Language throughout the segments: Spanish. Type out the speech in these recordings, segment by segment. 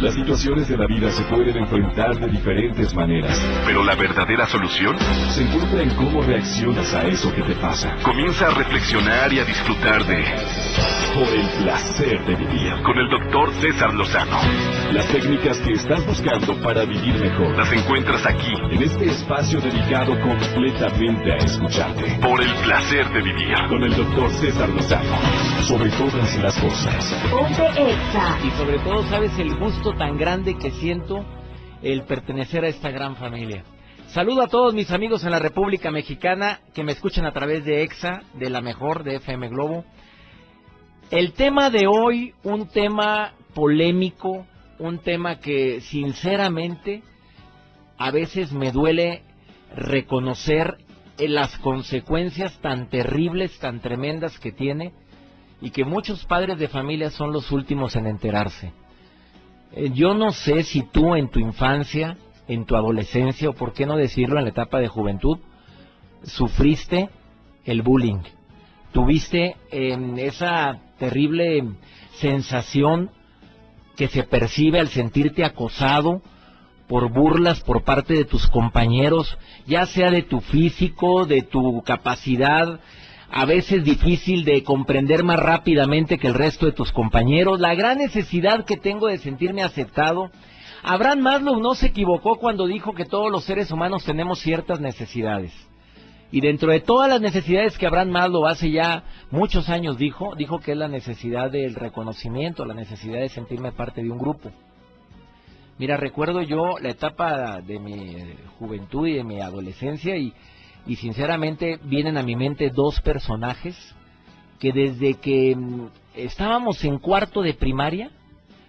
Las situaciones de la vida se pueden enfrentar de diferentes maneras, pero la verdadera solución se encuentra en cómo reaccionas a eso que te pasa. Comienza a reflexionar y a disfrutar de Por el placer de vivir con el doctor César Lozano. Las técnicas que estás buscando para vivir mejor las encuentras aquí, en este espacio dedicado completamente a escucharte. Por el placer de vivir con el doctor César Lozano. Sobre todas las cosas. Ponte Exa. Y sobre todo, ¿sabes el gusto tan grande que siento el pertenecer a esta gran familia? Saludo a todos mis amigos en la República Mexicana que me escuchan a través de Exa, de la mejor, de FM Globo. El tema de hoy, un tema polémico, un tema que sinceramente a veces me duele reconocer las consecuencias tan terribles, tan tremendas que tiene, y que muchos padres de familia son los últimos en enterarse. Yo no sé si tú en tu infancia, en tu adolescencia, o por qué no decirlo en la etapa de juventud, sufriste el bullying. Tuviste esa terrible sensación que se percibe al sentirte acosado por burlas por parte de tus compañeros, ya sea de tu físico, de tu capacidad, a veces difícil de comprender más rápidamente que el resto de tus compañeros, la gran necesidad que tengo de sentirme aceptado. Abraham Maslow no se equivocó cuando dijo que todos los seres humanos tenemos ciertas necesidades. Y dentro de todas las necesidades que Abraham Maslow hace ya muchos años dijo que es la necesidad del reconocimiento, la necesidad de sentirme parte de un grupo. Mira, recuerdo yo la etapa de mi juventud y de mi adolescencia y sinceramente vienen a mi mente dos personajes que desde que estábamos en cuarto de primaria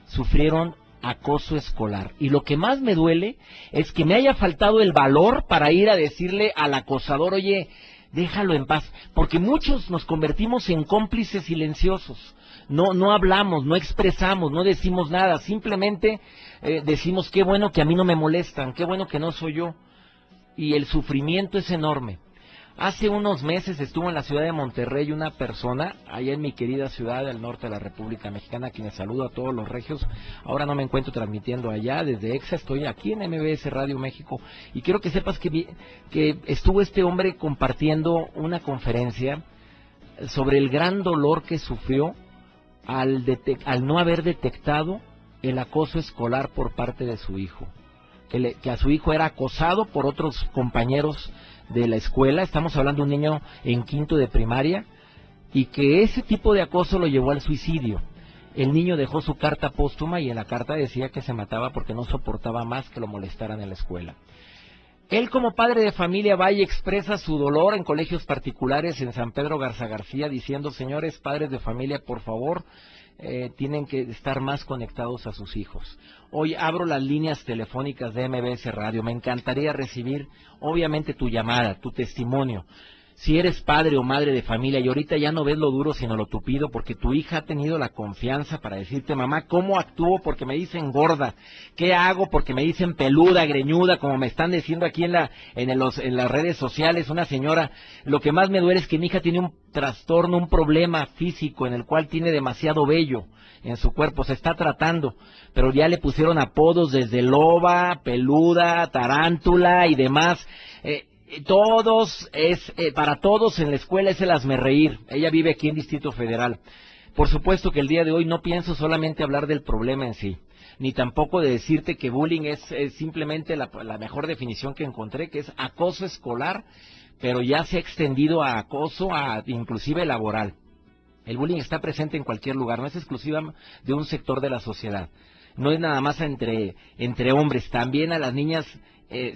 sufrieron acoso escolar. Y lo que más me duele es que me haya faltado el valor para ir a decirle al acosador, oye, déjalo en paz, porque muchos nos convertimos en cómplices silenciosos. No hablamos, no expresamos, no decimos nada, simplemente decimos qué bueno que a mí no me molestan, qué bueno que no soy yo. Y el sufrimiento es enorme. Hace unos meses estuvo en la ciudad de Monterrey una persona, allá en mi querida ciudad del norte de la República Mexicana, a quienes saludo a todos los regios. Ahora no me encuentro transmitiendo allá, desde EXA estoy aquí en MBS Radio México, y quiero que sepas que estuvo este hombre compartiendo una conferencia sobre el gran dolor que sufrió al no haber detectado el acoso escolar por parte de su hijo. Que a su hijo era acosado por otros compañeros de la escuela, estamos hablando de un niño en quinto de primaria, y que ese tipo de acoso lo llevó al suicidio. El niño dejó su carta póstuma y en la carta decía que se mataba porque no soportaba más que lo molestaran en la escuela. Él, como padre de familia, va y expresa su dolor en colegios particulares en San Pedro Garza García, diciendo, señores padres de familia, por favor, tienen que estar más conectados a sus hijos. Hoy abro las líneas telefónicas de MBS Radio. Me encantaría recibir, obviamente, tu llamada, tu testimonio. Si eres padre o madre de familia y ahorita ya no ves lo duro sino lo tupido, porque tu hija ha tenido la confianza para decirte, mamá, ¿cómo actúo porque me dicen gorda? ¿Qué hago porque me dicen peluda, greñuda, como me están diciendo aquí en las redes sociales? Una señora, lo que más me duele es que mi hija tiene un trastorno, un problema físico en el cual tiene demasiado vello en su cuerpo, se está tratando, pero ya le pusieron apodos desde loba, peluda, tarántula y demás. Para todos en la escuela es el hazmerreír. Ella vive aquí en Distrito Federal. Por supuesto que el día de hoy no pienso solamente hablar del problema en sí, ni tampoco de decirte que bullying es simplemente la mejor definición que encontré, que es acoso escolar, pero ya se ha extendido a acoso inclusive laboral. El bullying está presente en cualquier lugar, no es exclusiva de un sector de la sociedad. No es nada más entre hombres, también a las niñas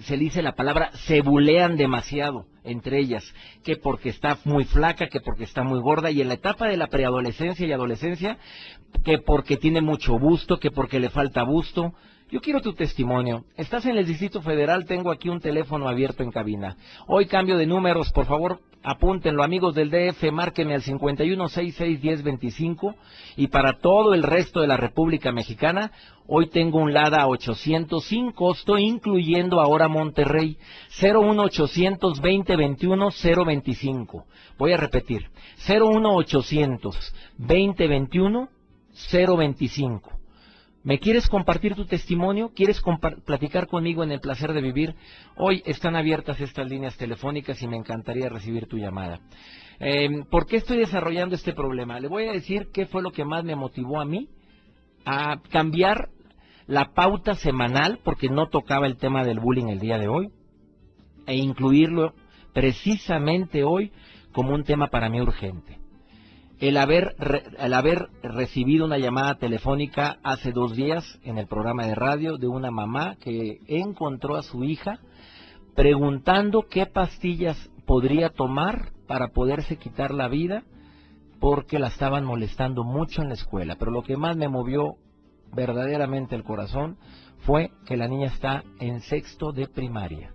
se dice la palabra, se bulean demasiado entre ellas, que porque está muy flaca, que porque está muy gorda, y en la etapa de la preadolescencia y adolescencia, que porque tiene mucho busto, que porque le falta busto. Yo quiero tu testimonio. Estás en el Distrito Federal, tengo aquí un teléfono abierto en cabina. Hoy cambio de números, por favor, apúntenlo, amigos del DF, márquenme al 51661025, y para todo el resto de la República Mexicana, hoy tengo un LADA 800 sin costo, incluyendo ahora Monterrey, 01800 2021 025. Voy a repetir, 01800 2021 025. ¿Me quieres compartir tu testimonio? ¿Quieres platicar conmigo en el placer de vivir? Hoy están abiertas estas líneas telefónicas y me encantaría recibir tu llamada. ¿Por qué estoy desarrollando este problema? Le voy a decir qué fue lo que más me motivó a mí a cambiar la pauta semanal, porque no tocaba el tema del bullying el día de hoy, e incluirlo precisamente hoy como un tema para mí urgente. El haber recibido una llamada telefónica hace 2 días en el programa de radio de una mamá que encontró a su hija preguntando qué pastillas podría tomar para poderse quitar la vida porque la estaban molestando mucho en la escuela. Pero lo que más me movió verdaderamente el corazón fue que la niña está en 6º de primaria.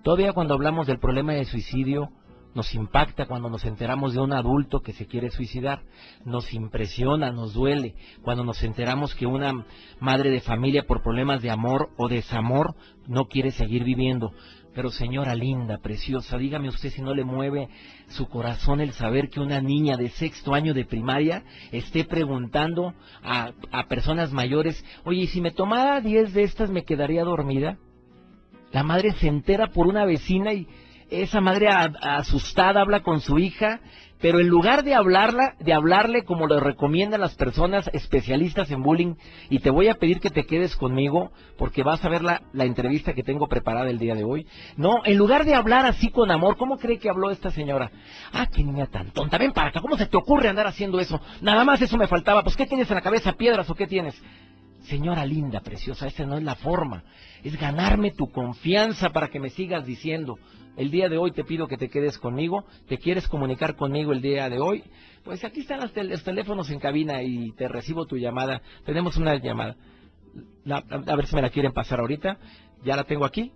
Todavía cuando hablamos del problema de suicidio, nos impacta cuando nos enteramos de un adulto que se quiere suicidar, nos impresiona, nos duele cuando nos enteramos que una madre de familia por problemas de amor o desamor no quiere seguir viviendo. Pero señora linda, preciosa, dígame usted si no le mueve su corazón el saber que una niña de 6º año de primaria esté preguntando a personas mayores, oye, ¿y si me tomara 10 de estas me quedaría dormida? La madre se entera por una vecina y esa madre asustada habla con su hija, pero en lugar de hablarle como lo recomiendan las personas especialistas en bullying, y te voy a pedir que te quedes conmigo porque vas a ver la entrevista que tengo preparada el día de hoy. No, en lugar de hablar así con amor, ¿cómo cree que habló esta señora? Ah, qué niña tan tonta, ven para acá, ¿cómo se te ocurre andar haciendo eso? Nada más eso me faltaba, pues ¿qué tienes en la cabeza, piedras o qué tienes? Señora linda, preciosa, esa no es la forma, es ganarme tu confianza para que me sigas diciendo. El día de hoy te pido que te quedes conmigo. ¿Te quieres comunicar conmigo el día de hoy? Pues aquí están los teléfonos en cabina y te recibo tu llamada. Tenemos una llamada. A ver si me la quieren pasar ahorita. ¿Ya la tengo aquí?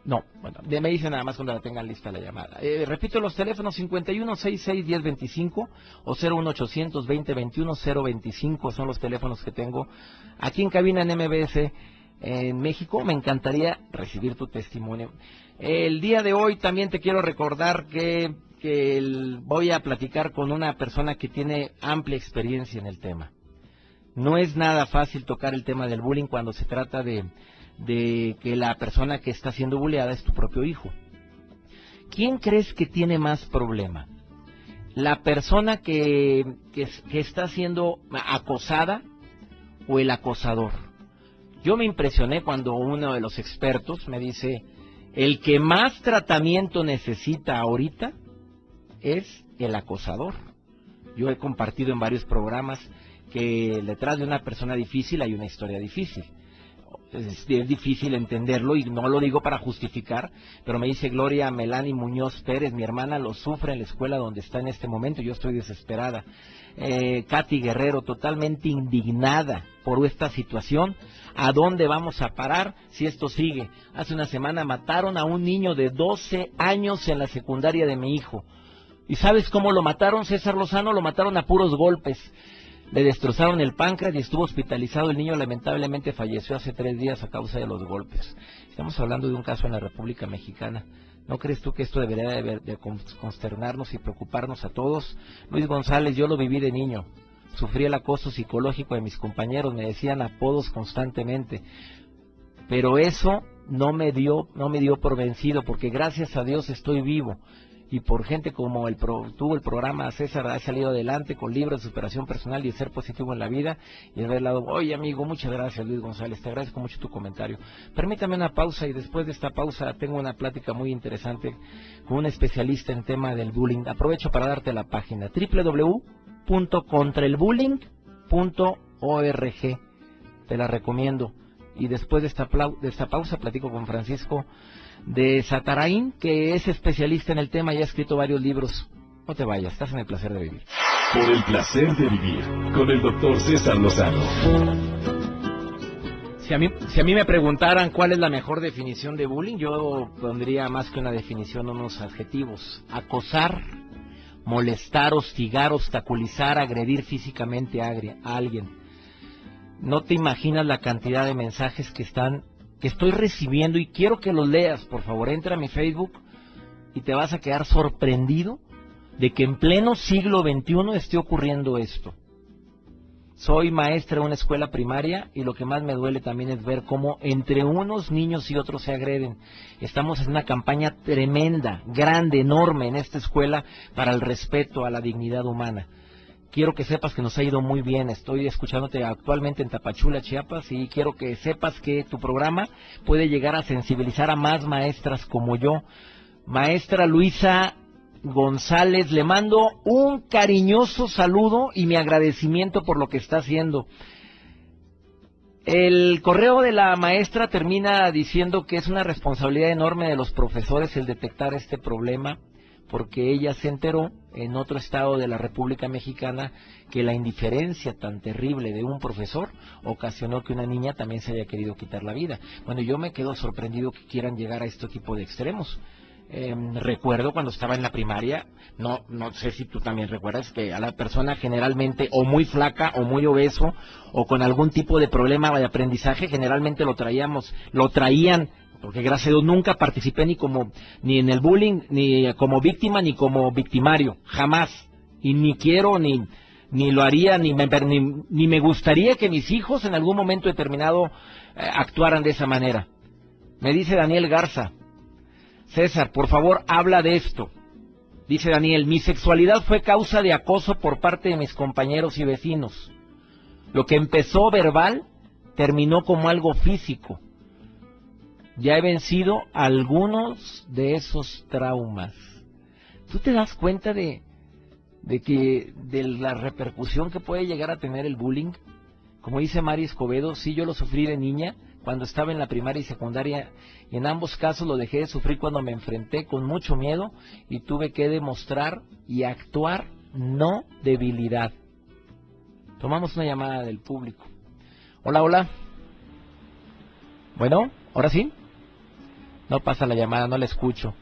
No, bueno, me dicen nada más cuando la tengan lista la llamada. Repito los teléfonos 5166-1025 o 01800-2021-025 son los teléfonos que tengo aquí en cabina en MBS en México. Me encantaría recibir tu testimonio. El día de hoy también te quiero recordar que voy a platicar con una persona que tiene amplia experiencia en el tema. No es nada fácil tocar el tema del bullying cuando se trata de que la persona que está siendo bulleada es tu propio hijo. ¿Quién crees que tiene más problema? ¿La persona que está siendo acosada o el acosador? Yo me impresioné cuando uno de los expertos me dice, el que más tratamiento necesita ahorita es el acosador. Yo he compartido en varios programas que detrás de una persona difícil hay una historia difícil. Es difícil entenderlo y no lo digo para justificar, pero me dice Gloria Melani Muñoz Pérez, mi hermana lo sufre en la escuela donde está en este momento, yo estoy desesperada. Katy Guerrero, totalmente indignada por esta situación. ¿A dónde vamos a parar si esto sigue? Hace una semana mataron a un niño de 12 años en la secundaria de mi hijo. ¿Y sabes cómo lo mataron, César Lozano? Lo mataron a puros golpes. Le destrozaron el páncreas y estuvo hospitalizado. El niño lamentablemente falleció hace 3 días a causa de los golpes. Estamos hablando de un caso en la República Mexicana. ¿No crees tú que esto debería de consternarnos y preocuparnos a todos? Luis González, yo lo viví de niño. Sufrí el acoso psicológico de mis compañeros, me decían apodos constantemente. Pero eso no me dio por vencido, porque gracias a Dios estoy vivo. Y por gente como tuvo el programa César, ha salido adelante con libros de superación personal y de ser positivo en la vida. Y de haber lado, oye amigo, muchas gracias Luis González, te agradezco mucho tu comentario. Permítame una pausa y después de esta pausa tengo una plática muy interesante con un especialista en tema del bullying. Aprovecho para darte la página www.contraelbullying.org. Te la recomiendo. Y después de esta pausa platico con Francisco de Satarain, que es especialista en el tema y ha escrito varios libros. No te vayas, estás en el placer de vivir. Por el placer de vivir, con el doctor César Lozano. Si a mí me preguntaran cuál es la mejor definición de bullying, yo pondría más que una definición unos adjetivos: acosar, molestar, hostigar, obstaculizar, agredir físicamente a alguien. No te imaginas la cantidad de mensajes que estoy recibiendo y quiero que los leas. Por favor, entra a mi Facebook y te vas a quedar sorprendido de que en pleno siglo XXI esté ocurriendo esto. Soy maestra de una escuela primaria y lo que más me duele también es ver cómo entre unos niños y otros se agreden. Estamos en una campaña tremenda, grande, enorme en esta escuela para el respeto a la dignidad humana. Quiero que sepas que nos ha ido muy bien. Estoy escuchándote actualmente en Tapachula, Chiapas, y quiero que sepas que tu programa puede llegar a sensibilizar a más maestras como yo. Maestra Luisa González, le mando un cariñoso saludo y mi agradecimiento por lo que está haciendo. El correo de la maestra termina diciendo que es una responsabilidad enorme de los profesores el detectar este problema, porque ella se enteró en otro estado de la República Mexicana que la indiferencia tan terrible de un profesor ocasionó que una niña también se haya querido quitar la vida. Bueno, yo me quedo sorprendido que quieran llegar a este tipo de extremos. Recuerdo cuando estaba en la primaria, no sé si tú también recuerdas, que a la persona generalmente o muy flaca o muy obeso o con algún tipo de problema de aprendizaje, generalmente lo traían, porque gracias a Dios nunca participé ni en el bullying, ni como víctima, ni como victimario, jamás, y ni quiero, ni lo haría, ni me gustaría que mis hijos en algún momento determinado actuaran de esa manera. Me dice Daniel Garza: César, por favor, habla de esto. Dice Daniel: mi sexualidad fue causa de acoso por parte de mis compañeros y vecinos. Lo que empezó verbal terminó como algo físico. Ya he vencido algunos de esos traumas. ¿Tú te das cuenta de la repercusión que puede llegar a tener el bullying? Como dice Mari Escobedo, sí, yo lo sufrí de niña cuando estaba en la primaria y secundaria, y en ambos casos lo dejé de sufrir cuando me enfrenté con mucho miedo y tuve que demostrar y actuar, no debilidad. Tomamos una llamada del público. Hola, hola. Bueno, ¿ahora sí? No pasa la llamada, no la escucho.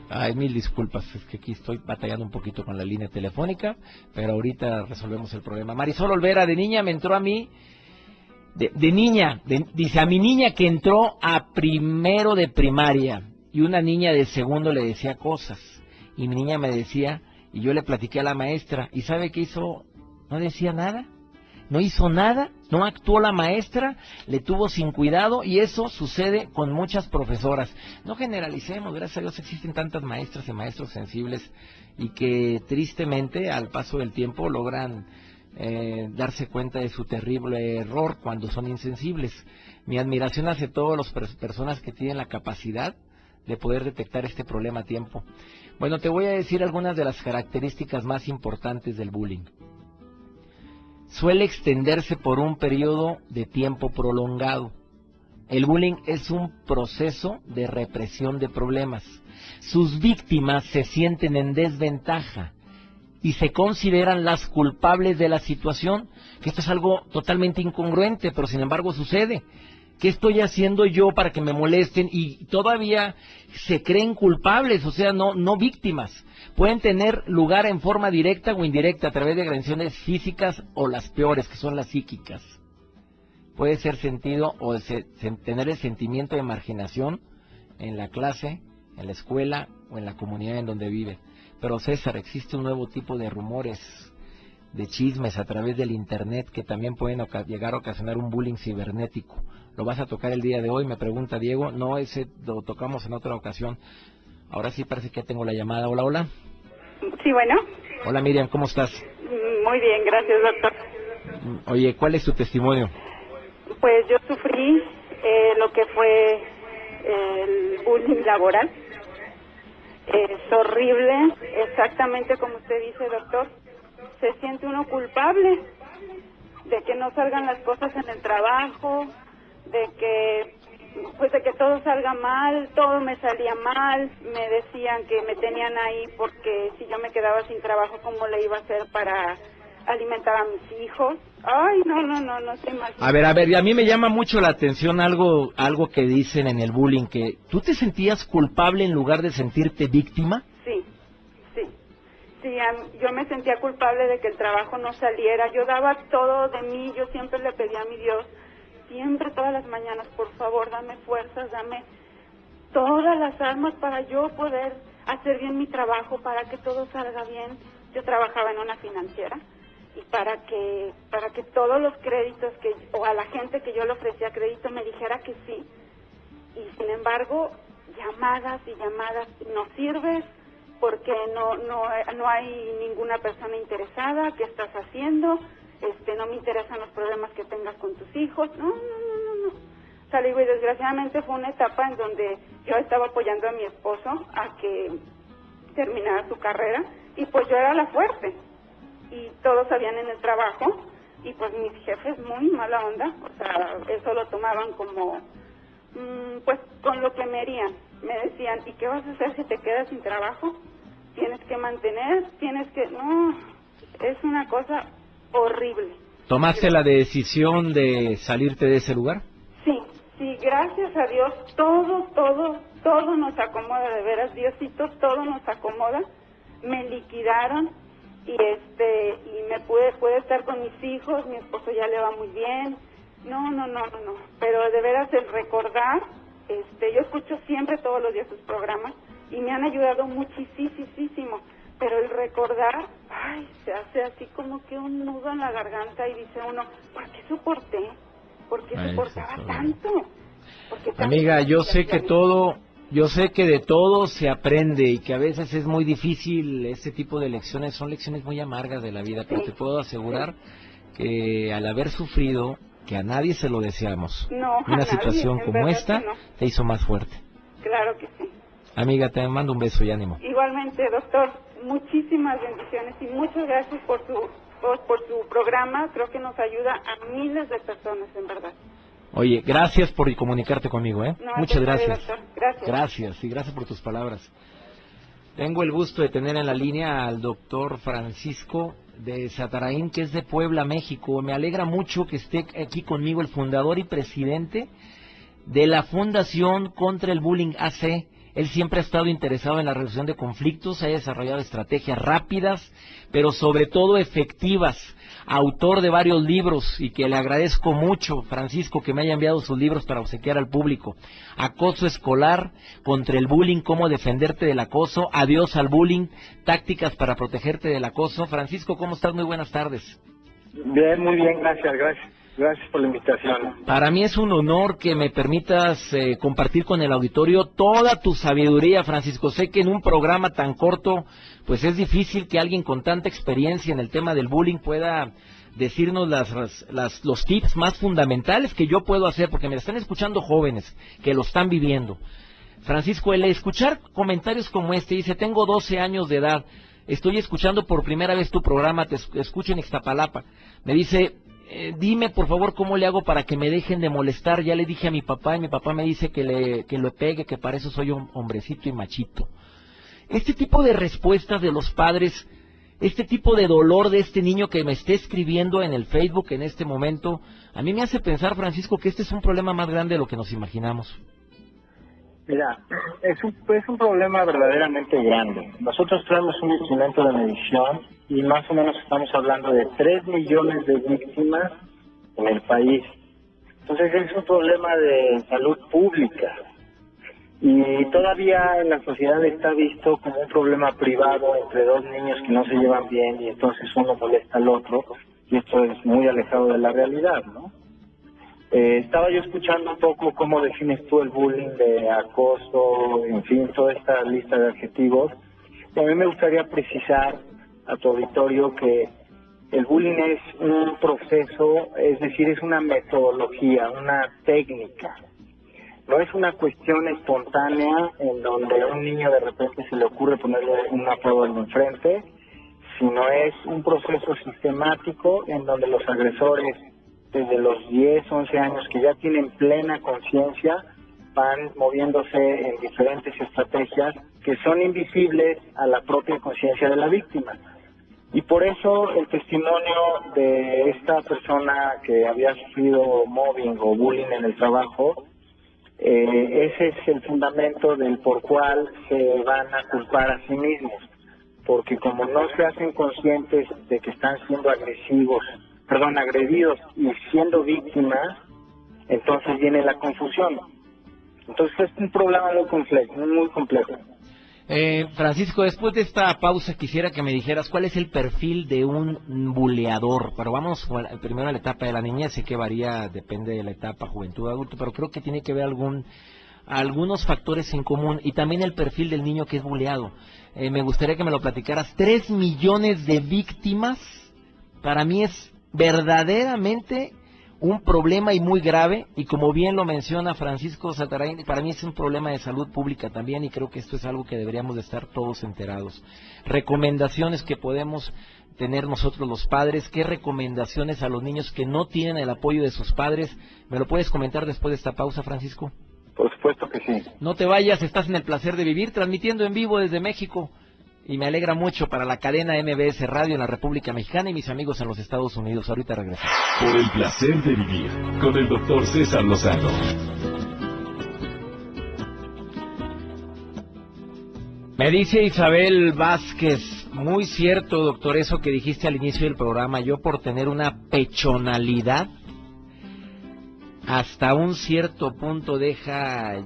Ay, mil disculpas, es que aquí estoy batallando un poquito con la línea telefónica, pero ahorita resolvemos el problema. Marisol Olvera: de niña me entró a mí, dice, a mi niña que entró a primero de primaria, y una niña de segundo le decía cosas, y mi niña me decía, y yo le platiqué a la maestra, ¿y sabe qué hizo? No decía nada. No hizo nada, no actuó la maestra, le tuvo sin cuidado, y eso sucede con muchas profesoras. No generalicemos, gracias a Dios existen tantas maestras y maestros sensibles y que tristemente al paso del tiempo logran darse cuenta de su terrible error cuando son insensibles. Mi admiración hacia todas las personas que tienen la capacidad de poder detectar este problema a tiempo. Bueno, te voy a decir algunas de las características más importantes del bullying. Suele extenderse por un periodo de tiempo prolongado. El bullying es un proceso de represión de problemas. Sus víctimas se sienten en desventaja y se consideran las culpables de la situación, que esto es algo totalmente incongruente, pero sin embargo sucede. ¿Qué estoy haciendo yo para que me molesten? Y todavía se creen culpables, o sea, no víctimas. Pueden tener lugar en forma directa o indirecta a través de agresiones físicas o las peores, que son las psíquicas. Puede ser sentido o tener el sentimiento de marginación en la clase, en la escuela o en la comunidad en donde vive. Pero César, existe un nuevo tipo de rumores, de chismes a través del internet que también pueden llegar a ocasionar un bullying cibernético. ¿Lo vas a tocar el día de hoy?, me pregunta Diego. No, ese lo tocamos en otra ocasión. Ahora sí parece que ya tengo la llamada. Hola, hola. Sí, bueno. Hola Miriam, ¿cómo estás? Muy bien, gracias, doctor. Oye, ¿cuál es tu testimonio? Pues yo sufrí lo que fue el bullying laboral. Es horrible, exactamente como usted dice, doctor. Se siente uno culpable de que no salgan las cosas en el trabajo, de que todo salga mal. Todo me salía mal. Me decían que me tenían ahí porque si yo me quedaba sin trabajo, ¿cómo le iba a hacer para alimentar a mis hijos? Ay, no se imagina. A ver, y a mí me llama mucho la atención algo que dicen en el bullying, que ¿tú te sentías culpable en lugar de sentirte víctima? Sí, yo me sentía culpable de que el trabajo no saliera. Yo daba todo de mí, yo siempre le pedía a mi Dios, siempre todas las mañanas, por favor, dame fuerzas, dame todas las armas para yo poder hacer bien mi trabajo, para que todo salga bien. Yo trabajaba en una financiera y para que todos los créditos o a la gente que yo le ofrecía crédito me dijera que sí. Y sin embargo, llamadas y llamadas, no sirves porque no hay ninguna persona interesada, ¿qué estás haciendo? No me interesan los problemas que tengas con tus hijos. No. O sea, digo, y desgraciadamente fue una etapa en donde yo estaba apoyando a mi esposo a que terminara su carrera, y pues yo era la fuerte, y todos sabían en el trabajo, y pues mis jefes muy mala onda, o sea, eso lo tomaban como, pues con lo que me herían. Me decían, ¿y qué vas a hacer si te quedas sin trabajo? Tienes que mantener, no, es una cosa horrible. ¿Tomaste la decisión de salirte de ese lugar? Sí, gracias a Dios, todo nos acomoda, de veras, Diosito, todo nos acomoda. Me liquidaron y me pude estar con mis hijos, mi esposo ya le va muy bien. No, pero de veras el recordar, yo escucho siempre todos los días sus programas y me han ayudado muchísimo, pero el recordar, se hace así como que un nudo en la garganta y dice uno, ¿por qué soporté? ¿Por qué soportaba tanto? Amiga, yo sé que de todo se aprende y que a veces es muy difícil. Este tipo de lecciones son lecciones muy amargas de la vida, pero te puedo asegurar que al haber sufrido, que a nadie se lo deseamos, una situación como esta te hizo más fuerte. Claro que sí. Amiga, te mando un beso y ánimo. Igualmente, doctor, muchísimas bendiciones y muchas gracias por su programa. Creo que nos ayuda a miles de personas, en verdad. Oye, gracias por comunicarte conmigo, ¿eh? No, muchas gracias. Gracias. Gracias, y gracias por tus palabras. Tengo el gusto de tener en la línea al doctor Francisco de Sataraín, que es de Puebla, México. Me alegra mucho que esté aquí conmigo el fundador y presidente de la Fundación contra el Bullying AC. Él siempre ha estado interesado en la resolución de conflictos, ha desarrollado estrategias rápidas, pero sobre todo efectivas. Autor de varios libros, y que le agradezco mucho, Francisco, que me haya enviado sus libros para obsequiar al público. Acoso escolar, contra el bullying, cómo defenderte del acoso, adiós al bullying, tácticas para protegerte del acoso. Francisco, ¿cómo estás? Muy buenas tardes. Bien, muy bien, gracias por la invitación. Para mí es un honor que me permitas compartir con el auditorio toda tu sabiduría, Francisco. Sé que en un programa tan corto, pues es difícil que alguien con tanta experiencia en el tema del bullying pueda decirnos los tips más fundamentales que yo puedo hacer, porque me están escuchando jóvenes que lo están viviendo. Francisco, el escuchar comentarios como este, dice, tengo 12 años de edad, estoy escuchando por primera vez tu programa, te escucho en Ixtapalapa. Me dice, dime por favor cómo le hago para que me dejen de molestar. Ya le dije a mi papá y mi papá me dice que lo pegue, que para eso soy un hombrecito y machito. Este tipo de respuestas de los padres, este tipo de dolor de este niño que me esté escribiendo en el Facebook en este momento, a mí me hace pensar, Francisco, que este es un problema más grande de lo que nos imaginamos. Mira, es un problema verdaderamente grande. Nosotros traemos un instrumento de medición y más o menos estamos hablando de 3 millones de víctimas en el país. Entonces es un problema de salud pública y todavía en la sociedad está visto como un problema privado entre dos niños que no se llevan bien y entonces uno molesta al otro, y esto es muy alejado de la realidad, ¿no? Estaba yo escuchando un poco cómo defines tú el bullying, de acoso, en fin, toda esta lista de adjetivos. A mí me gustaría precisar a tu auditorio que el bullying es un proceso, es decir, es una metodología, una técnica. No es una cuestión espontánea en donde a un niño de repente se le ocurre ponerle un apodo en enfrente, sino es un proceso sistemático en donde los agresores, desde los 10, 11 años, que ya tienen plena conciencia, van moviéndose en diferentes estrategias que son invisibles a la propia conciencia de la víctima. Y por eso el testimonio de esta persona que había sufrido mobbing o bullying en el trabajo, ese es el fundamento del por cual se van a culpar a sí mismos. Porque como no se hacen conscientes de que están siendo agredidos y siendo víctimas, entonces viene la confusión. Entonces es un problema muy complejo, muy complejo. Francisco, después de esta pausa quisiera que me dijeras cuál es el perfil de un buleador. Pero vamos primero a la etapa de la niñez. Sé que varía, depende de la etapa, juventud, adulto, pero creo que tiene que ver algunos factores en común, y también el perfil del niño que es buleado. Me gustaría que me lo platicaras. 3 millones de víctimas, para mí es verdaderamente un problema y muy grave, y como bien lo menciona Francisco Satarain, para mí es un problema de salud pública también, y creo que esto es algo que deberíamos de estar todos enterados. Recomendaciones que podemos tener nosotros los padres, ¿qué recomendaciones a los niños que no tienen el apoyo de sus padres? ¿Me lo puedes comentar después de esta pausa, Francisco? Por supuesto que sí. No te vayas, estás en El Placer de Vivir, transmitiendo en vivo desde México. Y me alegra mucho para la cadena MBS Radio en la República Mexicana y mis amigos en los Estados Unidos. Ahorita regreso. Por el placer de vivir con el doctor César Lozano. Me dice Isabel Vázquez, muy cierto, doctor, eso que dijiste al inicio del programa. Yo, por tener una pechonalidad, hasta un cierto punto ya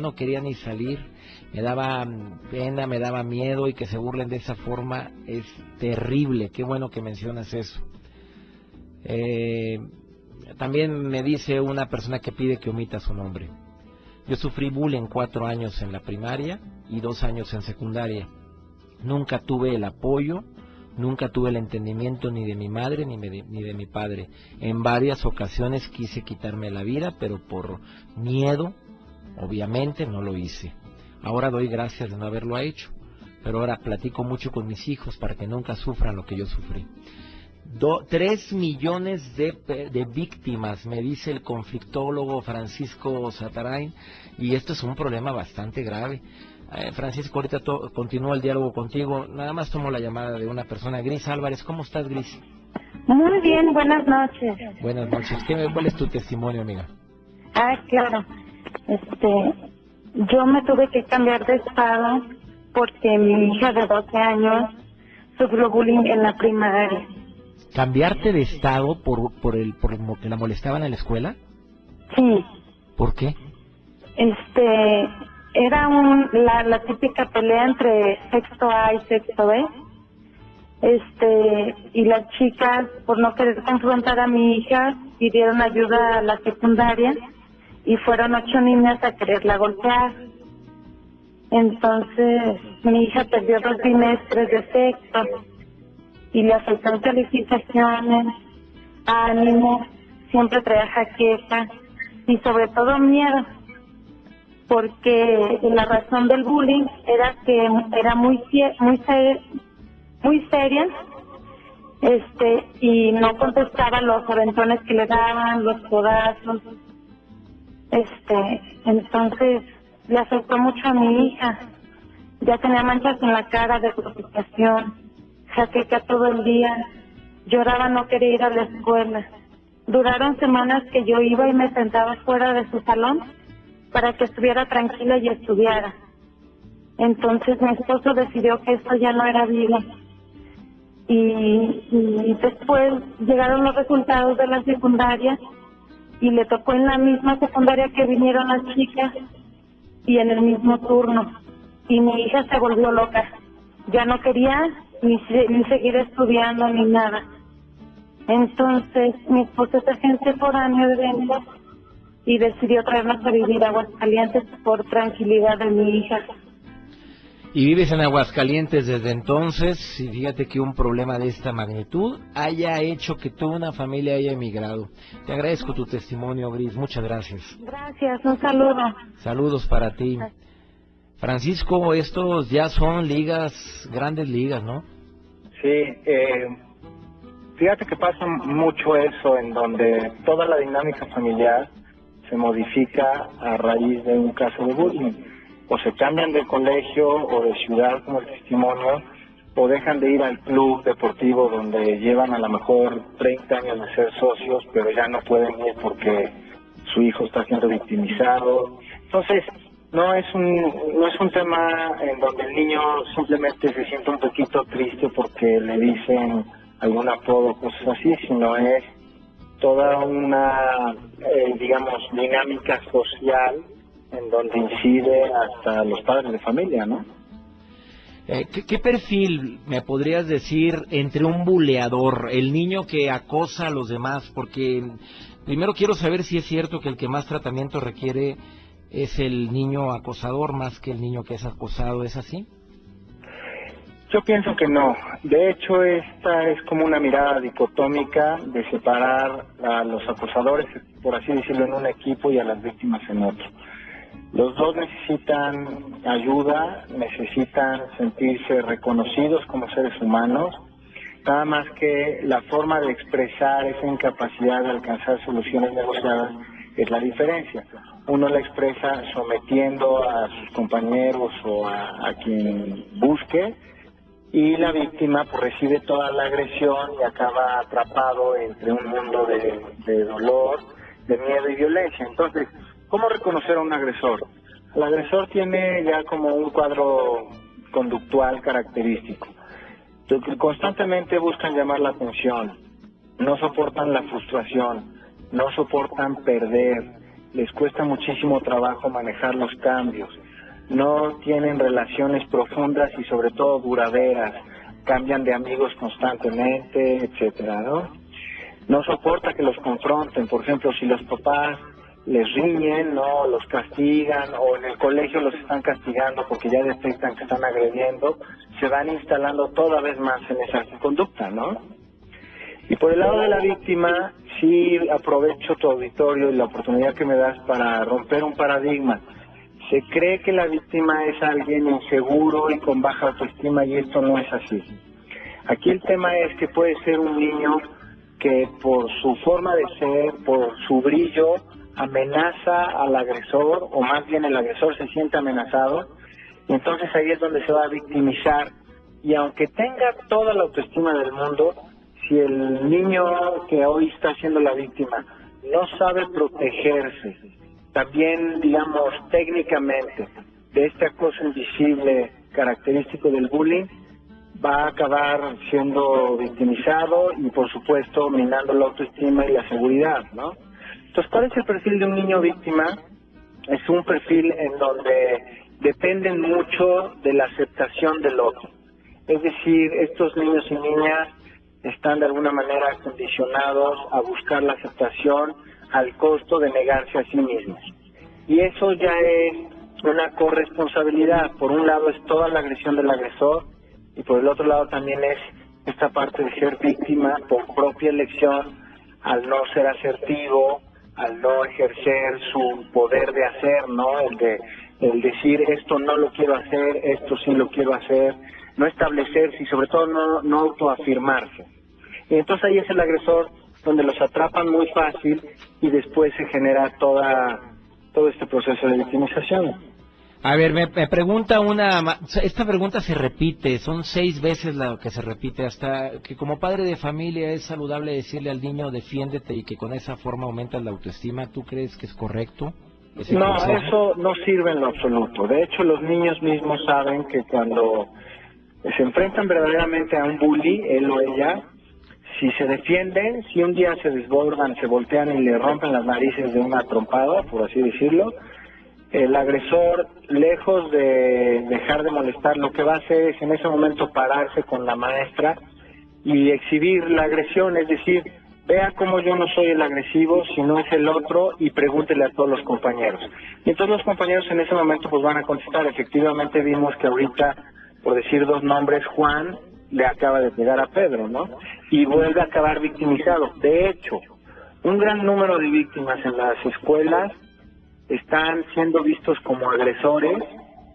no quería ni salir. Me daba pena, me daba miedo, y que se burlen de esa forma es terrible. Qué bueno que mencionas eso. También me dice una persona que pide que omita su nombre. Yo sufrí bullying 4 años en la primaria y 2 años en secundaria. Nunca tuve el apoyo, nunca tuve el entendimiento ni de mi madre ni de mi padre. En varias ocasiones quise quitarme la vida, pero por miedo, obviamente, no lo hice. Ahora doy gracias de no haberlo hecho, pero ahora platico mucho con mis hijos para que nunca sufran lo que yo sufrí. 3 millones de víctimas, me dice el conflictólogo Francisco Satarain, y esto es un problema bastante grave. Francisco, ahorita continúo el diálogo contigo. Nada más tomo la llamada de una persona. Gris Álvarez, ¿cómo estás, Gris? Muy bien, buenas noches. Buenas noches. ¿Cuál es tu testimonio, amiga? Claro. Yo me tuve que cambiar de estado porque mi hija de 12 años sufrió bullying en la primaria. ¿Cambiarte de estado por que la molestaban en la escuela? Sí. ¿Por qué? Era la típica pelea entre sexto A y sexto B. Y las chicas, por no querer confrontar a mi hija, pidieron ayuda a la secundaria y fueron 8 niñas a quererla golpear. Entonces mi hija perdió 2 trimestres de sexto y le afectaron calificaciones, ánimo, siempre traía jaqueca y sobre todo miedo, porque la razón del bullying era que era muy seria, y no contestaba los aventones que le daban, los codazos. Entonces le afectó mucho a mi hija. Ya tenía manchas en la cara de preocupación, jaqueca todo el día, lloraba, no quería ir a la escuela. Duraron semanas que yo iba y me sentaba fuera de su salón para que estuviera tranquila y estudiara. Entonces mi esposo decidió que eso ya no era vida. Y después llegaron los resultados de la secundaria y le tocó en la misma secundaria que vinieron las chicas y en el mismo turno. Y mi hija se volvió loca. Ya no quería ni seguir estudiando ni nada. Entonces mi esposo es agente foráneo de ventas y decidió traernos a vivir a Aguascalientes por tranquilidad de mi hija. Y vives en Aguascalientes desde entonces, y fíjate que un problema de esta magnitud haya hecho que toda una familia haya emigrado. Te agradezco tu testimonio, Gris, muchas gracias. Gracias, un saludo. Saludos para ti. Francisco, estos ya son grandes ligas, ¿no? Sí, fíjate que pasa mucho eso, en donde toda la dinámica familiar se modifica a raíz de un caso de bullying. O se cambian de colegio o de ciudad, como el testimonio, o dejan de ir al club deportivo donde llevan a lo mejor 30 años de ser socios, pero ya no pueden ir porque su hijo está siendo victimizado. Entonces, no es un tema en donde el niño simplemente se siente un poquito triste porque le dicen algún apodo, cosas así, sino es toda una, dinámica social en donde incide hasta los padres de familia, ¿no? ¿Qué perfil me podrías decir entre un buleador, el niño que acosa a los demás? Porque primero quiero saber si es cierto que el que más tratamiento requiere es el niño acosador más que el niño que es acosado, ¿es así? Yo pienso que no. De hecho, esta es como una mirada dicotómica de separar a los acosadores, por así decirlo, en un equipo y a las víctimas en otro. Los dos necesitan ayuda, necesitan sentirse reconocidos como seres humanos, nada más que la forma de expresar esa incapacidad de alcanzar soluciones negociadas es la diferencia. Uno la expresa sometiendo a sus compañeros o a quien busque, y la víctima pues recibe toda la agresión y acaba atrapado entre un mundo de dolor, de miedo y violencia. Entonces, ¿cómo reconocer a un agresor? El agresor tiene ya como un cuadro conductual característico. Constantemente buscan llamar la atención, no soportan la frustración, no soportan perder, les cuesta muchísimo trabajo manejar los cambios, no tienen relaciones profundas y sobre todo duraderas, cambian de amigos constantemente, etcétera, ¿no? No soporta que los confronten, por ejemplo, si los papás les riñen, no los castigan, o en el colegio los están castigando porque ya detectan que están agrediendo, se van instalando toda vez más en esa conducta, ¿no? Y por el lado de la víctima, sí aprovecho tu auditorio y la oportunidad que me das para romper un paradigma. Se cree que la víctima es alguien inseguro y con baja autoestima, y esto no es así. Aquí el tema es que puede ser un niño que por su forma de ser, por su brillo, amenaza al agresor, o más bien el agresor se siente amenazado, y entonces ahí es donde se va a victimizar. Y aunque tenga toda la autoestima del mundo, si el niño que hoy está siendo la víctima no sabe protegerse, también, digamos, técnicamente, de este acoso invisible característico del bullying, va a acabar siendo victimizado y, por supuesto, minando la autoestima y la seguridad, ¿no? Entonces, ¿cuál es el perfil de un niño víctima? Es un perfil en donde dependen mucho de la aceptación del otro. Es decir, estos niños y niñas están de alguna manera condicionados a buscar la aceptación al costo de negarse a sí mismos. Y eso ya es una corresponsabilidad. Por un lado es toda la agresión del agresor, y por el otro lado también es esta parte de ser víctima por propia elección, al no ser asertivo, al no ejercer su poder de hacer, ¿no? El decir esto no lo quiero hacer, esto sí lo quiero hacer, no establecerse y sobre todo no autoafirmarse. Y entonces ahí es el agresor donde los atrapan muy fácil y después se genera todo este proceso de victimización. A ver, me pregunta esta pregunta se repite, son 6 veces la que se repite, hasta que como padre de familia es saludable decirle al niño defiéndete y que con esa forma aumentas la autoestima. ¿Tú crees que es correcto? No, eso no sirve en lo absoluto. De hecho, los niños mismos saben que cuando se enfrentan verdaderamente a un bully, él o ella, si se defienden, si un día se desbordan, se voltean y le rompen las narices de una trompada, por así decirlo, el agresor, lejos de dejar de molestar, lo que va a hacer es en ese momento pararse con la maestra y exhibir la agresión, es decir, vea cómo yo no soy el agresivo, sino es el otro, y pregúntele a todos los compañeros. Y entonces los compañeros en ese momento pues van a contestar. Efectivamente vimos que ahorita, por decir 2 nombres, Juan le acaba de pegar a Pedro, ¿no? Y vuelve a acabar victimizado. De hecho, un gran número de víctimas en las escuelas están siendo vistos como agresores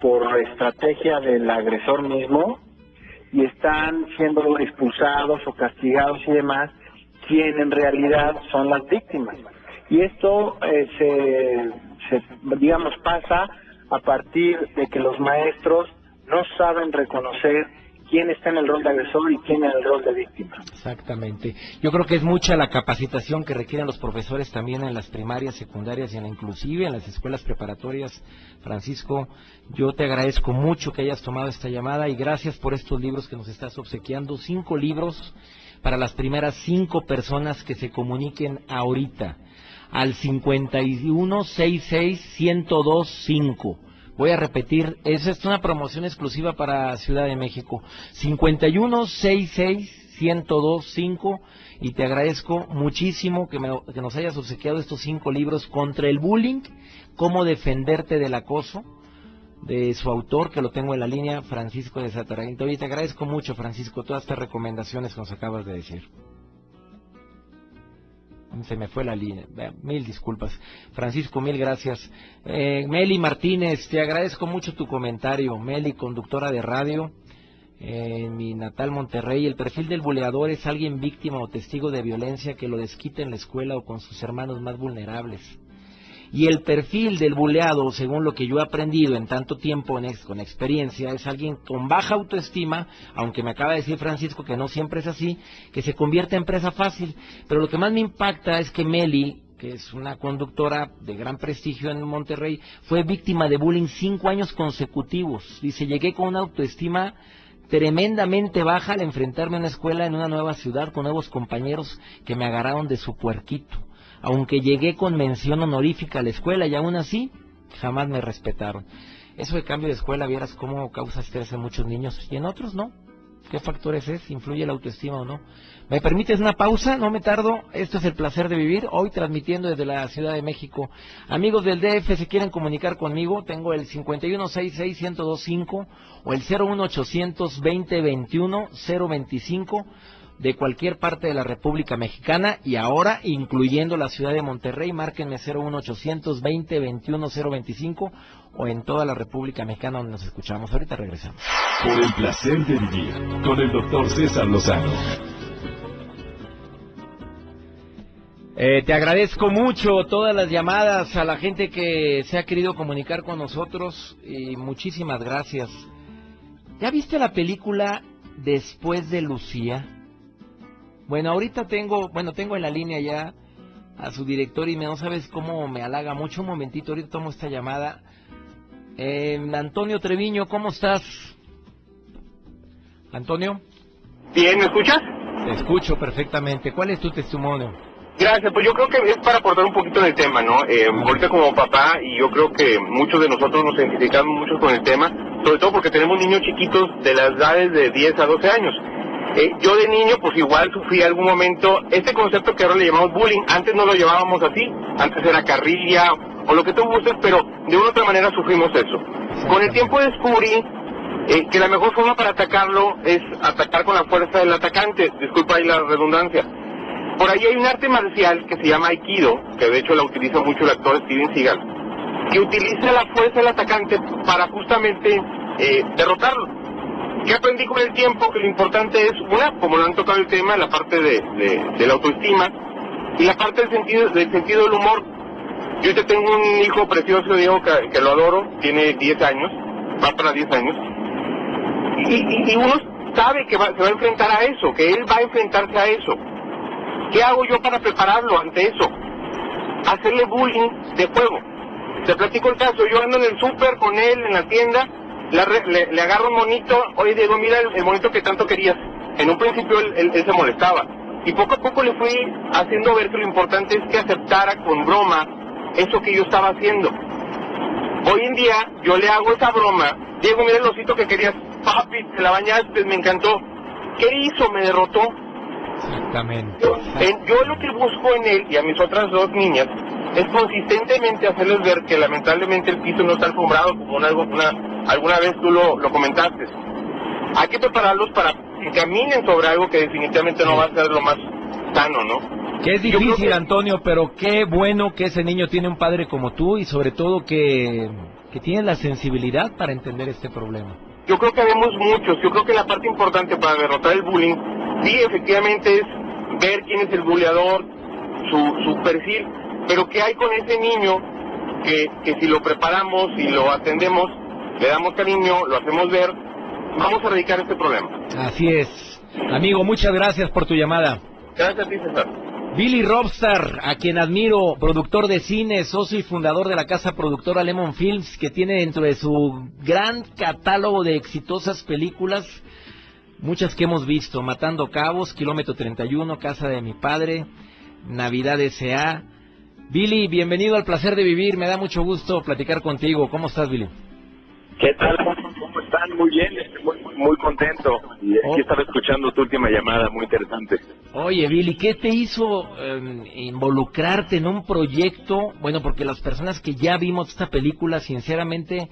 por estrategia del agresor mismo y están siendo expulsados o castigados y demás, quien en realidad son las víctimas. Y esto digamos, pasa a partir de que los maestros no saben reconocer quién está en el rol de agresor y quién en el rol de víctima. Exactamente. Yo creo que es mucha la capacitación que requieren los profesores también en las primarias, secundarias y inclusive en las escuelas preparatorias. Francisco, yo te agradezco mucho que hayas tomado esta llamada y gracias por estos libros que nos estás obsequiando. 5 libros para las primeras 5 personas que se comuniquen ahorita al 5166-1025. Voy a repetir, esa es una promoción exclusiva para Ciudad de México. 5166-1025, y te agradezco muchísimo que nos hayas obsequiado estos 5 libros contra el bullying, cómo defenderte del acoso, de su autor, que lo tengo en la línea, Francisco de Sataray. Oye, te agradezco mucho, Francisco, todas estas recomendaciones que nos acabas de decir. Se me fue la línea, mil disculpas. Francisco, mil gracias. Meli Martínez, te agradezco mucho tu comentario. Meli, conductora de radio en mi natal Monterrey. El perfil del buleador es alguien víctima o testigo de violencia que lo desquita en la escuela o con sus hermanos más vulnerables. Y el perfil del buleado, según lo que yo he aprendido en tanto tiempo con experiencia, es alguien con baja autoestima, aunque me acaba de decir Francisco que no siempre es así, que se convierte en presa fácil. Pero lo que más me impacta es que Meli, que es una conductora de gran prestigio en Monterrey, fue víctima de bullying 5 años consecutivos. Dice, llegué con una autoestima tremendamente baja al enfrentarme a una escuela en una nueva ciudad con nuevos compañeros que me agarraron de su puerquito. Aunque llegué con mención honorífica a la escuela y aún así jamás me respetaron. Eso de cambio de escuela, vieras cómo causa estrés en muchos niños y en otros no. ¿Qué factores es? ¿Influye la autoestima o no? ¿Me permites una pausa? No me tardo. Esto es El Placer de Vivir, hoy transmitiendo desde la Ciudad de México. Amigos del DF, si quieren comunicar conmigo, tengo el 5166-1025 o el 01800-2021-025 de cualquier parte de la República Mexicana, y ahora incluyendo la ciudad de Monterrey. Márquenme 01800-2021-025 o en toda la República Mexicana donde nos escuchamos. Ahorita regresamos. Por el placer de vivir con el doctor César Lozano. Te agradezco mucho todas las llamadas, a la gente que se ha querido comunicar con nosotros, y muchísimas gracias. ¿Ya viste la película Después de Lucía? Bueno, ahorita tengo en la línea ya a su director y no sabes cómo me halaga mucho. Un momentito, ahorita tomo esta llamada. Antonio Treviño, ¿cómo estás? Antonio. Bien, ¿me escuchas? Te escucho perfectamente. ¿Cuál es tu testimonio? Gracias, pues yo creo que es para aportar un poquito en el tema, ¿no? Ahorita como papá, y yo creo que muchos de nosotros nos identificamos mucho con el tema, sobre todo porque tenemos niños chiquitos de las edades de 10 a 12 años. Yo de niño, pues igual sufrí algún momento este concepto que ahora le llamamos bullying. Antes no lo llamábamos así, antes era carrilla o lo que tú gustes, pero de una u otra manera sufrimos eso. Con el tiempo descubrí que la mejor forma para atacarlo es atacar con la fuerza del atacante, disculpa ahí la redundancia. Por ahí hay un arte marcial que se llama Aikido, que de hecho la utiliza mucho el actor Steven Seagal, que utiliza la fuerza del atacante para justamente derrotarlo. ¿Qué aprendí con el tiempo? Que lo importante es, una, como lo han tocado el tema, la parte de la autoestima y la parte del sentido del humor. Yo te tengo un hijo precioso, Diego, que lo adoro, tiene 10 años, va para 10 años, y uno sabe que se va a enfrentar a eso, que él va a enfrentarse a eso. ¿Qué hago yo para prepararlo ante eso? Hacerle bullying de juego. Te platico el caso, yo ando en el súper con él, en la tienda, le agarro un monito, oye Diego, mira el monito que tanto querías. En un principio él se molestaba, y poco a poco le fui haciendo ver que lo importante es que aceptara con broma eso que yo estaba haciendo. Hoy en día yo le hago esa broma, Diego, mira el osito que querías, papi, te la bañaste, me encantó. ¿Qué hizo? Me derrotó. Exactamente. Yo lo que busco en él y a mis otras 2 niñas es consistentemente hacerles ver que lamentablemente el piso no está alfombrado, como alguna vez tú lo comentaste. Hay que prepararlos para que caminen sobre algo que definitivamente no va a ser lo más sano, ¿no? Que es difícil, Antonio, pero qué bueno que ese niño tiene un padre como tú, y sobre todo que tiene la sensibilidad para entender este problema. Yo creo que habemos muchos. Yo creo que la parte importante para derrotar el bullying, sí, efectivamente, es ver quién es el buleador, su perfil, pero qué hay con ese niño que si lo preparamos, si lo atendemos, le damos cariño, lo hacemos ver, vamos a erradicar este problema. Así es. Amigo, muchas gracias por tu llamada. Gracias a ti, César. Billy Robstar, a quien admiro, productor de cine, socio y fundador de la casa productora Lemon Films, que tiene dentro de su gran catálogo de exitosas películas, muchas que hemos visto: Matando Cabos, Kilómetro 31, Casa de mi Padre, Navidad S.A., Billy, bienvenido al Placer de Vivir, me da mucho gusto platicar contigo. ¿Cómo estás, Billy? ¿Qué tal? ¿Cómo están? Muy bien, muy contento. Y aquí estaba escuchando tu última llamada, muy interesante. Oye, Billy, ¿qué te hizo involucrarte en un proyecto? Bueno, porque las personas que ya vimos esta película, sinceramente,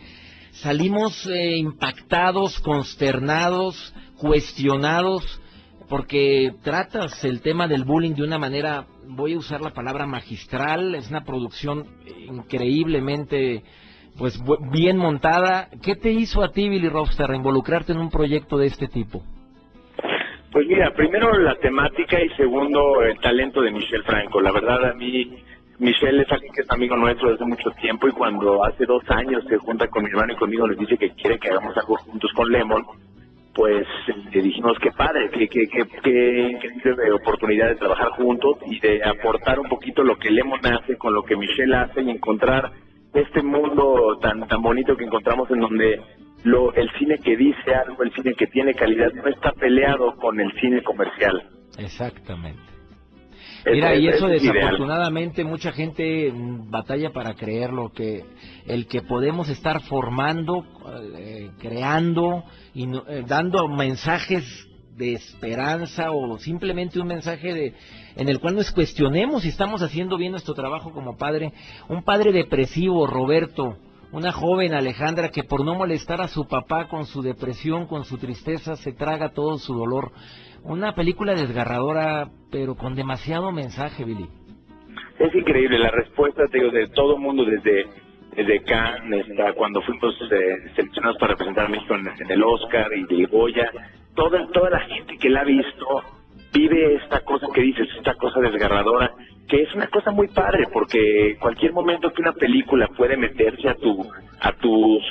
salimos impactados, consternados, cuestionados, porque tratas el tema del bullying de una manera, voy a usar la palabra magistral, es una producción increíblemente pues bien montada. ¿Qué te hizo a ti, Billy Robster, involucrarte en un proyecto de este tipo? Pues mira, primero la temática y segundo el talento de Michel Franco. La verdad, a mí Michel es alguien que es amigo nuestro desde mucho tiempo, y cuando hace 2 años se junta con mi hermano y conmigo, nos dice que quiere que hagamos algo juntos con Lemon, pues le dijimos que padre, que increíble oportunidad de trabajar juntos y de aportar un poquito lo que Lemon hace con lo que Michel hace, y encontrar este mundo tan bonito que encontramos, en donde el cine que dice algo, el cine que tiene calidad, no está peleado con el cine comercial. Exactamente. Mira, y eso desafortunadamente mucha gente batalla para creerlo, que el que podemos estar formando, creando y dando mensajes de esperanza, o simplemente un mensaje en el cual nos cuestionemos si estamos haciendo bien nuestro trabajo como padre. Un padre depresivo, Roberto, una joven Alejandra que por no molestar a su papá con su depresión, con su tristeza, se traga todo su dolor. Una película desgarradora, pero con demasiado mensaje, Billy. Es increíble la respuesta, te digo, de todo el mundo, desde Cannes, cuando fuimos seleccionados para representar a México en el Oscar y de Goya. Toda la gente que la ha visto vive esta cosa que dices, esta cosa desgarradora, que es una cosa muy padre, porque cualquier momento que una película puede meterse a tus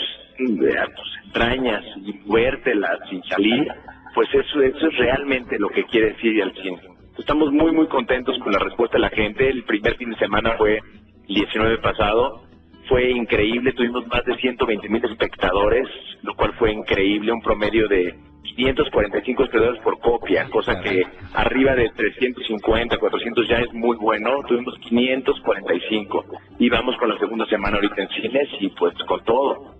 entrañas y muértelas sin salir, pues eso es realmente lo que quiere decir al cine. Estamos muy contentos con la respuesta de la gente. El primer fin de semana fue el 19 pasado, fue increíble, tuvimos más de 120,000 espectadores, lo cual fue increíble, un promedio de 545 espectadores por copia, cosa que arriba de 350, 400 ya es muy bueno. Tuvimos 545 y vamos con la segunda semana ahorita en cines y pues con todo.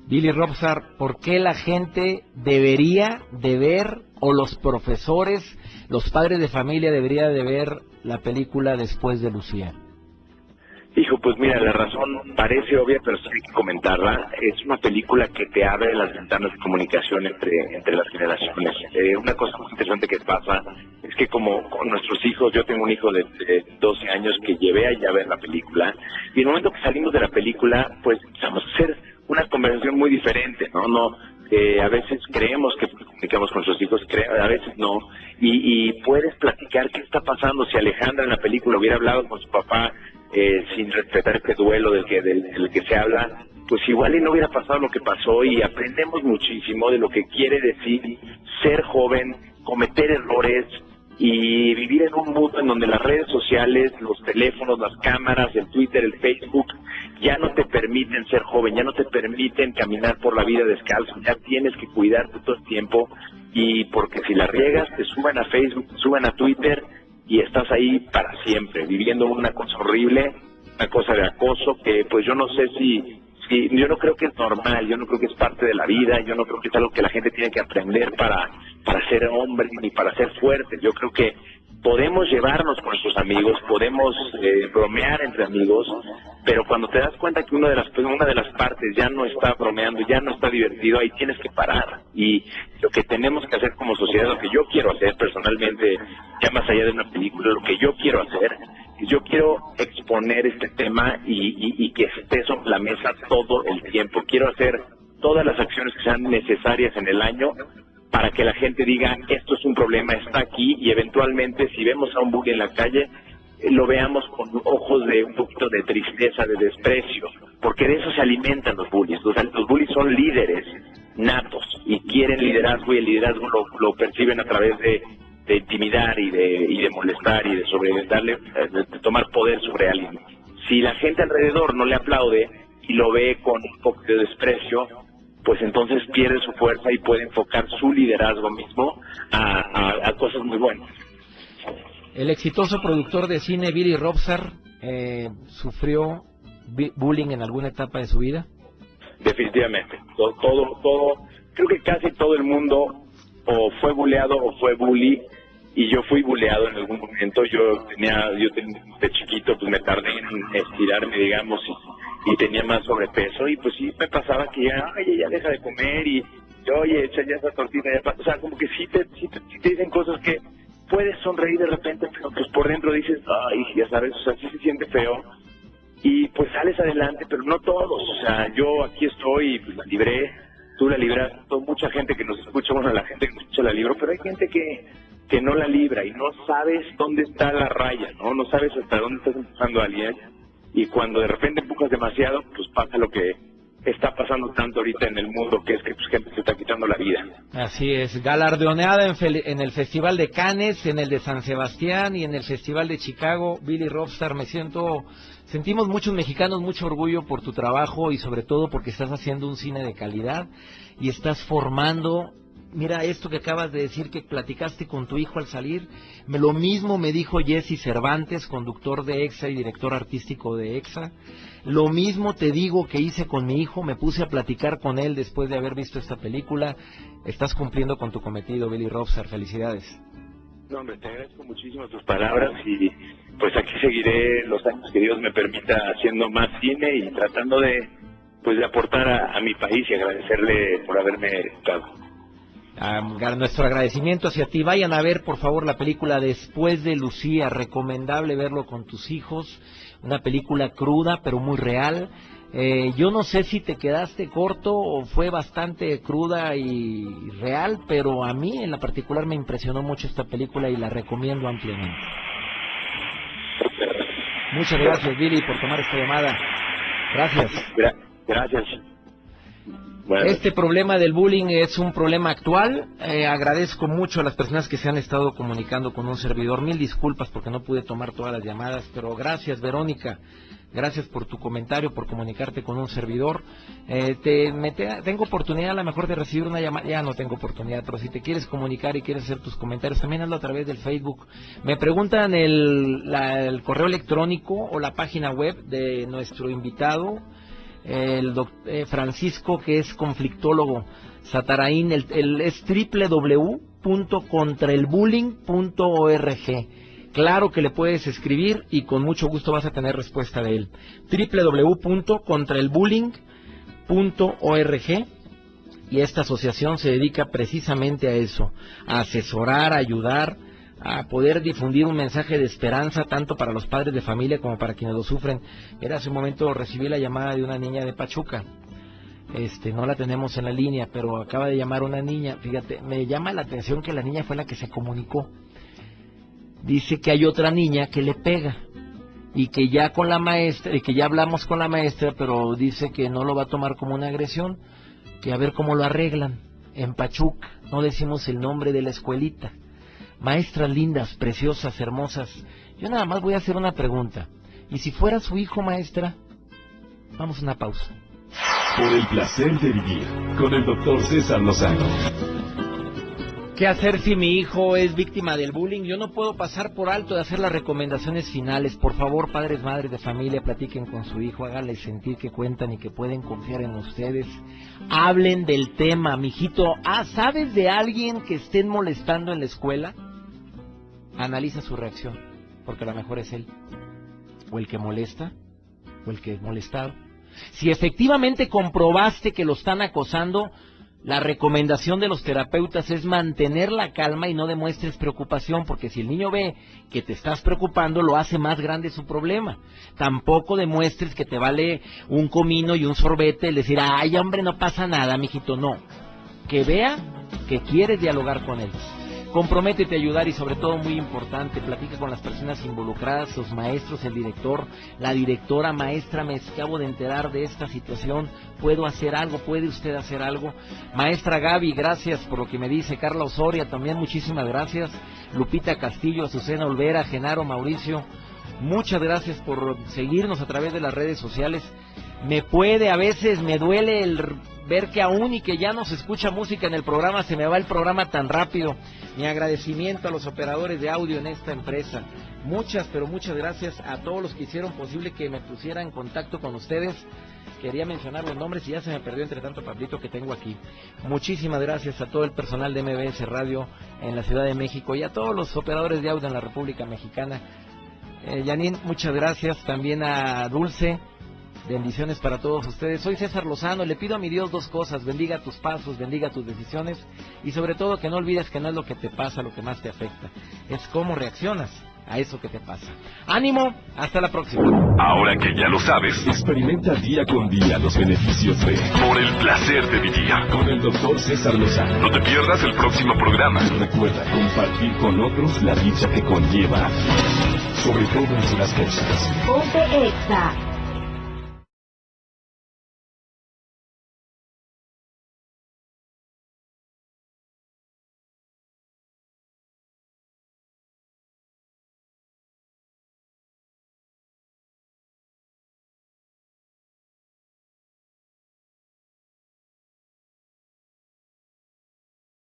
Billy Robster, ¿por qué la gente debería de ver, o los profesores, los padres de familia deberían de ver la película Después de Lucía? Hijo, pues mira, la razón parece obvia, pero sí hay que comentarla. Es una película que te abre las ventanas de comunicación entre las generaciones. Una cosa muy interesante que pasa es que como con nuestros hijos, yo tengo un hijo de 12 años que llevé allá a ver la película, y en el momento que salimos de la película, pues empezamos a hacer una conversación muy diferente, ¿no? A veces creemos que comunicamos con nuestros hijos, a veces no, y puedes platicar qué está pasando. Si Alejandra en la película hubiera hablado con su papá sin respetar este duelo del que se habla, pues igual y no hubiera pasado lo que pasó, y aprendemos muchísimo de lo que quiere decir ser joven, cometer errores y vivir en un mundo en donde las redes sociales, los teléfonos, las cámaras, el Twitter, el Facebook, ya no te permiten ser joven, ya no te permiten caminar por la vida descalzo, ya tienes que cuidarte todo el tiempo, y porque si la riegas te suben a Facebook, te suben a Twitter, y estás ahí para siempre, viviendo una cosa horrible, una cosa de acoso, que pues yo no sé si yo no creo que es normal, yo no creo que es parte de la vida, yo no creo que es algo que la gente tiene que aprender para ser hombre ni para ser fuerte. Yo creo que podemos llevarnos con nuestros amigos, podemos bromear entre amigos, pero cuando te das cuenta que una de las partes ya no está bromeando, ya no está divertido, ahí tienes que parar. Y lo que tenemos que hacer como sociedad, lo que yo quiero hacer personalmente, ya más allá de una película, lo que yo quiero hacer, yo quiero exponer este tema y que esté sobre la mesa todo el tiempo. Quiero hacer todas las acciones que sean necesarias en el año para que la gente diga, esto es un problema, está aquí, y eventualmente si vemos a un bully en la calle, lo veamos con ojos de un poquito de tristeza, de desprecio, porque de eso se alimentan los bullies. Los bullies son líderes natos y quieren liderazgo, y el liderazgo lo perciben a través de intimidar y de molestar y de tomar poder sobre alguien. Si la gente alrededor no le aplaude y lo ve con un poco de desprecio, pues entonces pierde su fuerza y puede enfocar su liderazgo mismo a cosas muy buenas. El exitoso productor de cine Billy Robster sufrió bullying en alguna etapa de su vida? Definitivamente. Todo, creo que casi todo el mundo o fue bulleado o fue bully, y yo fui bulleado en algún momento. Yo de chiquito pues me tardé en estirarme, digamos, y tenía más sobrepeso, y pues sí me pasaba que ya deja de comer, y oye, echa ya esa tortita, o sea, como que sí te dicen cosas que puedes sonreír de repente, pero pues por dentro dices, ay, ya sabes, o sea, sí se siente feo, y pues sales adelante, pero no todos. O sea, yo aquí estoy y pues la libré, tú la libras, mucha gente que nos escucha, bueno, la gente que nos escucha la libro, pero hay gente que no la libra y no sabes dónde está la raya, no sabes hasta dónde estás empujando a alguien, y cuando de repente empujas demasiado, pues pasa lo que está pasando tanto ahorita en el mundo, que es que pues, gente se está quitando la vida. Así es, galardoneada en el Festival de Cannes, en el de San Sebastián y en el Festival de Chicago. Billy Robstar, sentimos muchos mexicanos mucho orgullo por tu trabajo, y sobre todo porque estás haciendo un cine de calidad y estás formando. Mira esto que acabas de decir, que platicaste con tu hijo al salir. Lo mismo me dijo Jesse Cervantes, conductor de EXA y director artístico de EXA. Lo mismo te digo que hice con mi hijo, me puse a platicar con él después de haber visto esta película. Estás cumpliendo con tu cometido, Billy Robstar, felicidades. No, hombre, te agradezco muchísimo tus palabras, y pues aquí seguiré los años que Dios me permita haciendo más cine y tratando de aportar a mi país, y agradecerle por haberme educado. Nuestro agradecimiento hacia ti. Vayan a ver, por favor, la película Después de Lucía. Recomendable verlo con tus hijos. Una película cruda, pero muy real. Yo no sé si te quedaste corto o fue bastante cruda y real, pero a mí en la particular me impresionó mucho esta película y la recomiendo ampliamente. Muchas gracias, Billy, por tomar esta llamada. Gracias. Gracias. Bueno. Este problema del bullying es un problema actual. Agradezco mucho a las personas que se han estado comunicando con un servidor. Mil disculpas porque no pude tomar todas las llamadas, pero gracias, Verónica. Gracias por tu comentario, por comunicarte con un servidor. Tengo oportunidad a lo mejor de recibir una llamada. Ya no tengo oportunidad, pero si te quieres comunicar y quieres hacer tus comentarios, también hazlo a través del Facebook. Me preguntan el correo electrónico o la página web de nuestro invitado, el Francisco, que es conflictólogo Satarain. Es www.contraelbullying.org. Claro que le puedes escribir y con mucho gusto vas a tener respuesta de él. www.contraelbullying.org. Y esta asociación se dedica precisamente a eso, a asesorar, a ayudar, a poder difundir un mensaje de esperanza tanto para los padres de familia como para quienes lo sufren. Hace un momento recibí la llamada de una niña de Pachuca. No la tenemos en la línea, pero acaba de llamar una niña. Fíjate, me llama la atención que la niña fue la que se comunicó. Dice que hay otra niña que le pega y que ya con la maestra, y que ya hablamos con la maestra, pero dice que no lo va a tomar como una agresión, que a ver cómo lo arreglan. En Pachuca, no decimos el nombre de la escuelita. Maestras lindas, preciosas, hermosas. Yo nada más voy a hacer una pregunta. ¿Y si fuera su hijo, maestra? Vamos a una pausa. Por el placer de vivir, con el doctor César Lozano. ¿Qué hacer si mi hijo es víctima del bullying? Yo no puedo pasar por alto de hacer las recomendaciones finales. Por favor, padres, madres de familia, platiquen con su hijo, háganle sentir que cuentan y que pueden confiar en ustedes. Hablen del tema, mijito. ¿Sabes de alguien que estén molestando en la escuela? Analiza su reacción, porque a lo mejor es él, o el que molesta, o el que es molestado. Si efectivamente comprobaste que lo están acosando, la recomendación de los terapeutas es mantener la calma y no demuestres preocupación, porque si el niño ve que te estás preocupando, lo hace más grande su problema. Tampoco demuestres que te vale un comino y un sorbete el decir, ay, hombre, no pasa nada, mijito. No, que vea que quieres dialogar con él. Comprométete a ayudar y, sobre todo, muy importante, platica con las personas involucradas, los maestros, el director, la directora. Maestra, me acabo de enterar de esta situación, ¿puedo hacer algo? ¿Puede usted hacer algo? Maestra Gaby, gracias por lo que me dice. Carla Osoria, también muchísimas gracias. Lupita Castillo, Azucena Olvera, Genaro, Mauricio, muchas gracias por seguirnos a través de las redes sociales. A veces me duele el ver que aún y que ya no se escucha música en el programa, se me va el programa tan rápido. Mi agradecimiento a los operadores de audio en esta empresa. Muchas, pero muchas gracias a todos los que hicieron posible que me pusiera en contacto con ustedes. Quería mencionar los nombres y ya se me perdió entre tanto Pablito que tengo aquí. Muchísimas gracias a todo el personal de MBS Radio en la Ciudad de México y a todos los operadores de audio en la República Mexicana. Janine, muchas gracias. También a Dulce. Bendiciones para todos ustedes. Soy César Lozano. Le pido a mi Dios dos cosas: bendiga tus pasos, bendiga tus decisiones y sobre todo que no olvides que no es lo que te pasa lo que más te afecta, es cómo reaccionas a eso que te pasa. ¡Ánimo! Hasta la próxima. Ahora que ya lo sabes, experimenta día con día los beneficios de Por el placer de vivir con el Dr. César Lozano. No te pierdas el próximo programa. Recuerda compartir con otros la dicha que conlleva sobre todas las cosas. Ponte Exa.